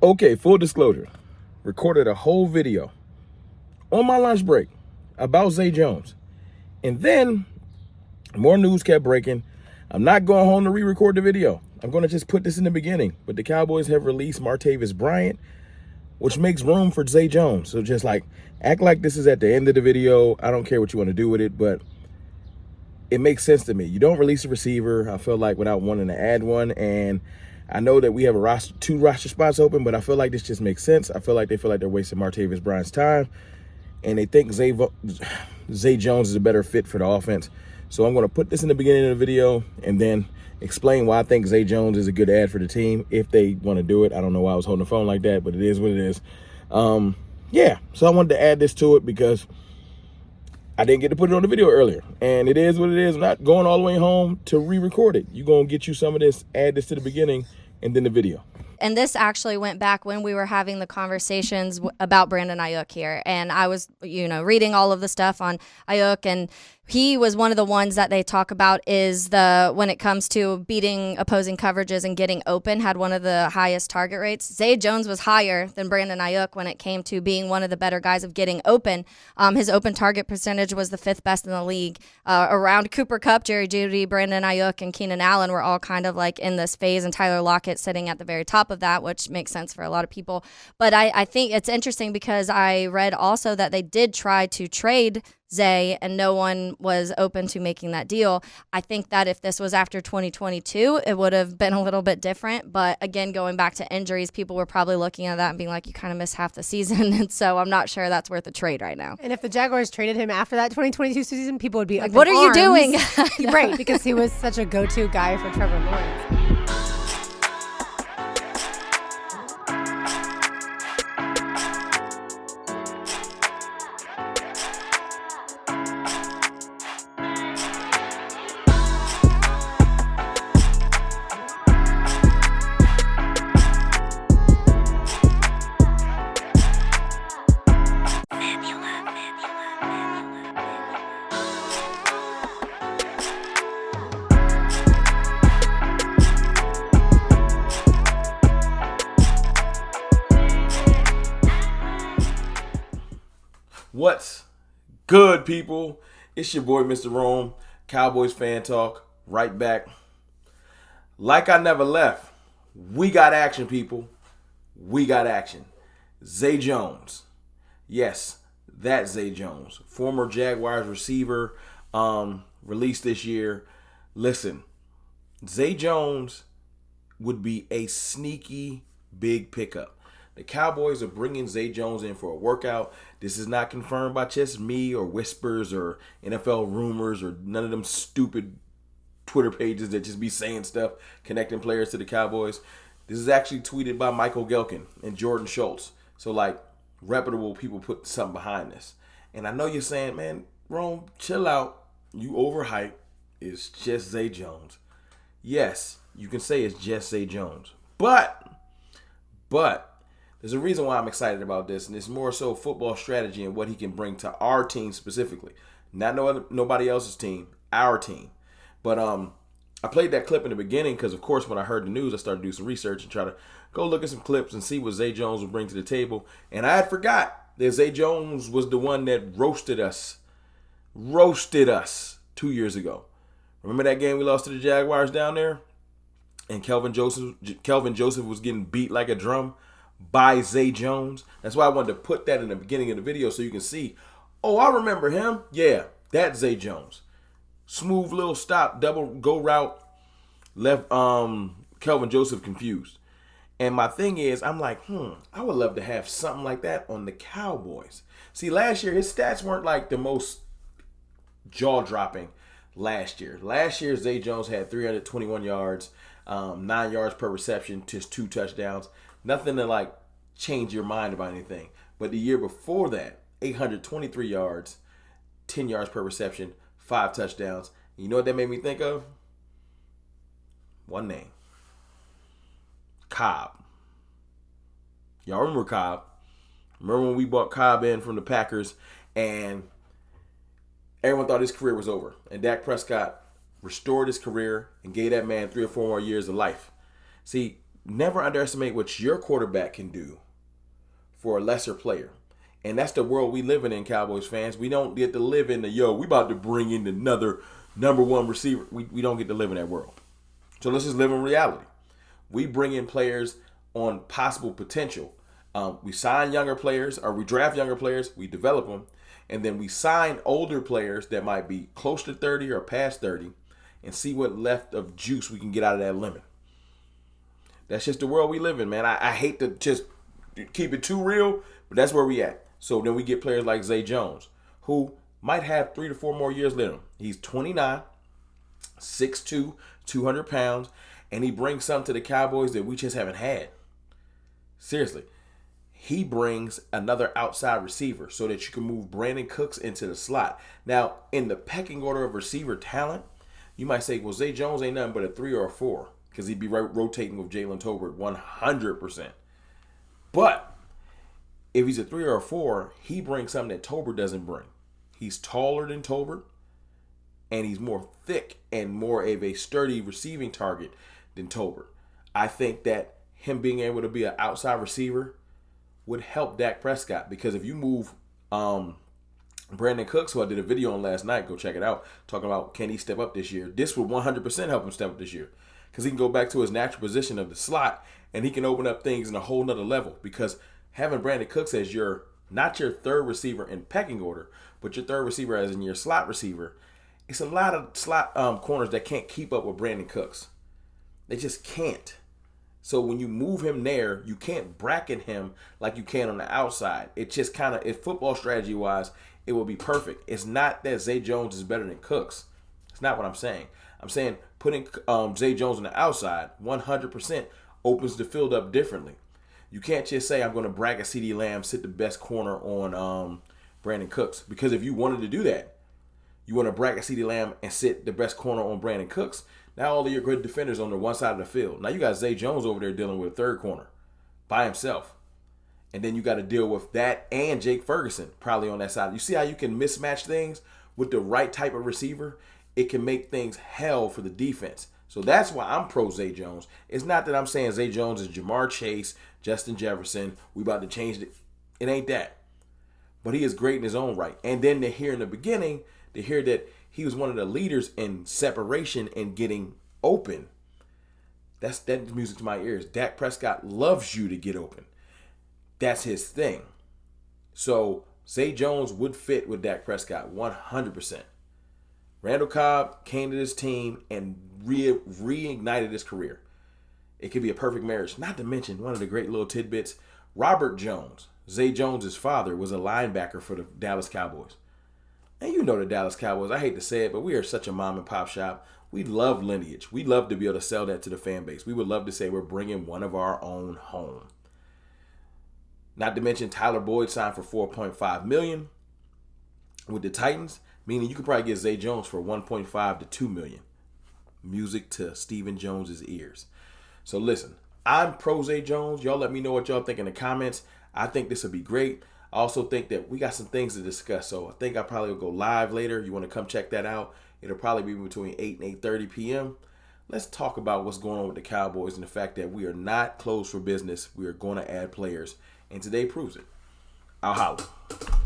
Okay, full disclosure. Recorded a whole video on my lunch break about Zay Jones. And then more news kept breaking. I'm not going home to re-record the video. I'm going to just put this in the beginning. But the Cowboys have released Martavis Bryant, which makes room for Zay Jones. So just like, act like this is at the end of the video. I don't care what you want to do with it, but it makes sense to me. You don't release a receiver, I feel like, without wanting to add one. And I know that we have two roster spots open, but I feel like this just makes sense. I feel like they feel like they're wasting Martavis Bryant's time, and they think Zay Jones is a better fit for the offense. So I'm going to put this in the beginning of the video and then explain why I think Zay Jones is a good add for the team if they want to do it. I don't know why I was holding the phone like that, but it is what it is. Yeah, so I wanted to add this to it because I didn't get to put it on the video earlier. And it is what it is. I'm not going all the way home to re-record it. You're going to get you some of this, add this to the beginning, and then the video. And this actually went back when we were having the conversations about Brandon Ayuk here. And I was, reading all of the stuff on Ayuk, and he was one of the ones that they talk about is when it comes to beating opposing coverages and getting open, had one of the highest target rates. Zay Jones was higher than Brandon Ayuk when it came to being one of the better guys of getting open. His open target percentage was the 5th best in the league. Around Cooper Kupp, Jerry Jeudy, Brandon Ayuk, and Keenan Allen were all kind of like in this phase, and Tyler Lockett sitting at the very top of that, which makes sense for a lot of people. But I think it's interesting because I read also that they did try to trade Zay, and no one was open to making that deal. I think that if this was after 2022, it would have been a little bit different. But again, going back to injuries, people were probably looking at that and being like, you kind of missed half the season. And so I'm not sure that's worth a trade right now. And if the Jaguars traded him after that 2022 season, people would be like, what are you doing? Right, because he was such a go-to guy for Trevor Lawrence. What's good, people? It's your boy, Mr. Rome, Cowboys Fan Talk, right back. Like I never left, we got action, people. We got action. Zay Jones. Yes, that Zay Jones. Former Jaguars receiver, released this year. Listen, Zay Jones would be a sneaky big pickup. The Cowboys are bringing Zay Jones in for a workout. This is not confirmed by just me or whispers or NFL rumors or none of them stupid Twitter pages that just be saying stuff connecting players to the Cowboys. This is actually tweeted by Michael Gelkin and Jordan Schultz. So, reputable people put something behind this. And I know you're saying, man, Rome, chill out. You overhype. It's just Zay Jones. Yes, you can say it's just Zay Jones. But there's a reason why I'm excited about this, and it's more so football strategy and what he can bring to our team specifically. Not nobody else's team, our team. But I played that clip in the beginning because, of course, when I heard the news, I started to do some research and try to go look at some clips and see what Zay Jones would bring to the table. And I had forgot that Zay Jones was the one that roasted us 2 years ago. Remember that game we lost to the Jaguars down there? And Kelvin Joseph was getting beat like a drum by Zay Jones. That's why I wanted to put that in the beginning of the video so you can see, oh, I remember him. Yeah, that's Zay Jones. Smooth little stop, double go route, left Kelvin Joseph confused. And my thing is, I'm like, I would love to have something like that on the Cowboys. See, last year, his stats weren't like the most jaw-dropping last year. Last year, Zay Jones had 321 yards, 9 yards per reception, just 2 touchdowns. Nothing to change your mind about anything. But the year before that, 823 yards, 10 yards per reception, 5 touchdowns. And you know what that made me think of? One name. Cobb. Y'all remember Cobb? Remember when we bought Cobb in from the Packers and everyone thought his career was over. And Dak Prescott restored his career and gave that man 3 or 4 more years of life. See, never underestimate what your quarterback can do for a lesser player. And that's the world we live in, Cowboys fans. We don't get to live in we about to bring in another number one receiver. We don't get to live in that world. So let's just live in reality. We bring in players on possible potential. We sign younger players, or we draft younger players, we develop them, and then we sign older players that might be close to 30 or past 30 and see what left of juice we can get out of that lemon. That's just the world we live in, man. I hate to just keep it too real, but that's where we at. So then we get players like Zay Jones, who might have 3 to 4 more years in him. He's 29, 6'2", 200 pounds, and he brings something to the Cowboys that we just haven't had. Seriously. He brings another outside receiver so that you can move Brandon Cooks into the slot. Now, in the pecking order of receiver talent, you might say, well, Zay Jones ain't nothing but a 3 or a 4 because he'd be rotating with Jalen Tolbert 100%. But if he's a 3 or a 4, he brings something that Tolbert doesn't bring. He's taller than Tolbert, and he's more thick and more of a sturdy receiving target than Tolbert. I think that him being able to be an outside receiver would help Dak Prescott, because if you move Brandon Cooks, who I did a video on last night, go check it out, talking about can he step up this year. This would 100% help him step up this year, because he can go back to his natural position of the slot, and he can open up things in a whole nother level, because having Brandon Cooks as not your third receiver in pecking order, but your third receiver as in your slot receiver, it's a lot of slot corners that can't keep up with Brandon Cooks. They just can't. So when you move him there, you can't bracket him like you can on the outside. It just kind of, if football strategy wise, it will be perfect. It's not that Zay Jones is better than Cooks. It's not what I'm saying. I'm saying putting Zay Jones on the outside 100% opens the field up differently. You can't just say I'm going to bracket CeeDee Lamb, sit the best corner on Brandon Cooks. Because if you wanted to do that, you want to bracket CeeDee Lamb and sit the best corner on Brandon Cooks. Now all of your good defenders on the one side of the field. Now you got Zay Jones over there dealing with a third corner by himself. And then you got to deal with that and Jake Ferguson probably on that side. You see how you can mismatch things with the right type of receiver? It can make things hell for the defense. So that's why I'm pro Zay Jones. It's not that I'm saying Zay Jones is Jamar Chase, Justin Jefferson. We about to change it. It ain't that. But he is great in his own right. And then to hear in the beginning, to hear that he was one of the leaders in separation and getting open. That's music to my ears. Dak Prescott loves you to get open. That's his thing. So Zay Jones would fit with Dak Prescott 100%. Randall Cobb came to this team and reignited his career. It could be a perfect marriage. Not to mention one of the great little tidbits. Robert Jones, Zay Jones' father, was a linebacker for the Dallas Cowboys. And you know the Dallas Cowboys, I hate to say it, but we are such a mom and pop shop. We love lineage. We love to be able to sell that to the fan base. We would love to say we're bringing one of our own home. Not to mention Tyler Boyd signed for $4.5 million with the Titans, meaning you could probably get Zay Jones for $1.5 to $2 million. Music to Stephen Jones's ears. So listen, I'm pro Zay Jones. Y'all let me know what y'all think in the comments. I think this would be great. I also think that we got some things to discuss, so I think I probably will go live later. You want to come check that out. It'll probably be between 8 and 8:30 p.m. Let's talk about what's going on with the Cowboys and the fact that we are not closed for business. We are going to add players, and today proves it. I'll holler.